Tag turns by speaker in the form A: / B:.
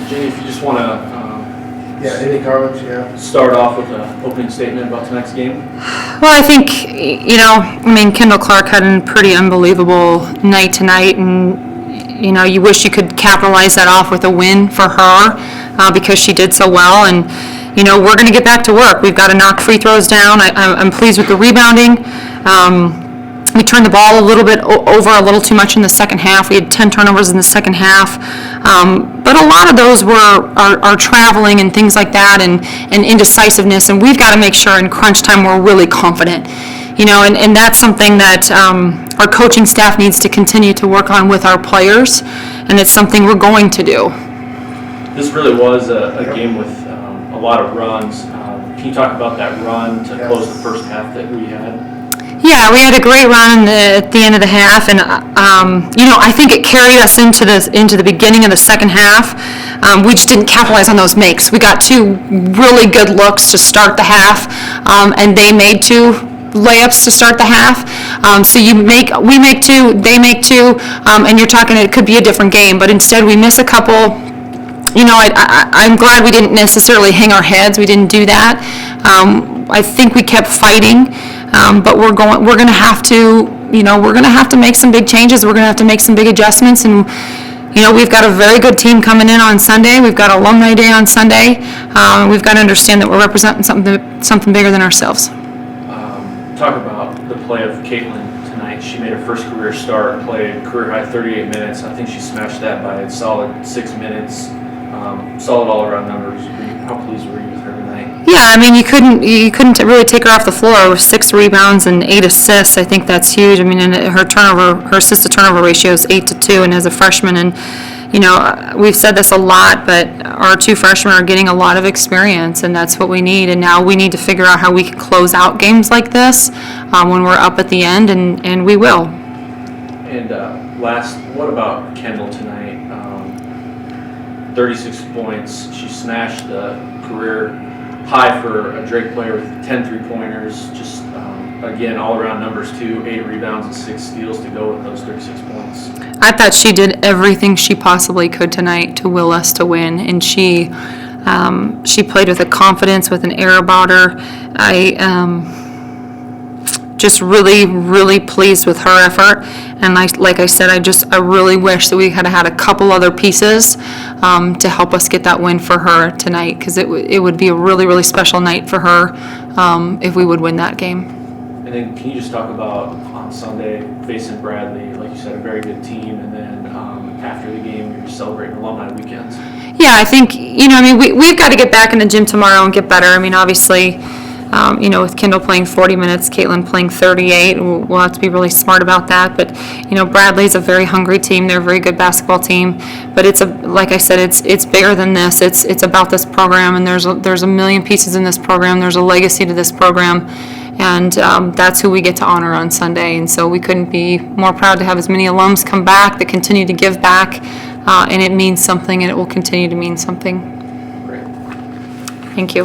A: Jenny, if you just want to
B: any comments? Yeah.
A: start off with an opening statement about tonight's game.
C: Well, I think, Kendall Clark had a pretty unbelievable night tonight, and, you wish you could capitalize that off with a win for her because she did so well, and, we're going to get back to work. We've got to knock free throws down. I'm pleased with the rebounding. We turned the ball a little bit over a little too much in the second half. We had 10 turnovers in the second half. But a lot of those were our traveling and things like that and indecisiveness. And we've got to make sure in crunch time we're really confident. And that's something that our coaching staff needs to continue to work on with our players. And it's something we're going to do.
A: This really was a game with a lot of runs. Can you talk about that run to close the first half that we had?
C: Yeah, we had a great run at the end of the half, and I think it carried us into the beginning of the second half. We just didn't capitalize on those makes. We got two really good looks to start the half, and they made two layups to start the half. So we make two, they make two, and you're talking it could be a different game. But instead, we miss a couple. I'm glad we didn't necessarily hang our heads. We didn't do that. I think we kept fighting. But we're going to have to make some big changes. We're going to have to make some big adjustments, and we've got a very good team coming in on Sunday. We've got Alumni Day on Sunday. We've got to understand that we're representing something bigger than ourselves.
A: Talk about the play of Kaitlyn tonight. She made her first career start, played career high 38 minutes. I think she smashed that by a solid 6 minutes. Solid all around numbers. How pleased were you with her tonight?
C: Yeah, you couldn't really take her off the floor. 6 rebounds and 8 assists. I think that's huge. And her assist to turnover ratio is 8-2, and as a freshman, and we've said this a lot, but our 2 freshmen are getting a lot of experience, and that's what we need. And now we need to figure out how we can close out games like this when we're up at the end, and we will.
A: And what about Kendall tonight? 36 points. She smashed the career high for a Drake player with 10 3-pointers. Just, again, all-around numbers too. 8 rebounds and 6 steals to go with those 36 points.
C: I thought she did everything she possibly could tonight to will us to win, and she played with a confidence, with an air about her. Just really, really pleased with her effort. And like I said, I really wish that we had had a couple other pieces to help us get that win for her tonight, because it would be a really, really special night for her if we would win that game.
A: And then can you just talk about on Sunday facing Bradley, like you said, a very good team, and then after the game you're celebrating alumni weekends? Yeah,
C: I think, we've got to get back in the gym tomorrow and get better. Obviously, with Kendall playing 40 minutes, Kaitlyn playing 38, we'll have to be really smart about that. But, Bradley's a very hungry team. They're a very good basketball team. But like I said, it's bigger than this. It's about this program, and there's a million pieces in this program. There's a legacy to this program, and that's who we get to honor on Sunday. And so we couldn't be more proud to have as many alums come back that continue to give back, and it means something, and it will continue to mean something.
A: Great.
C: Thank you.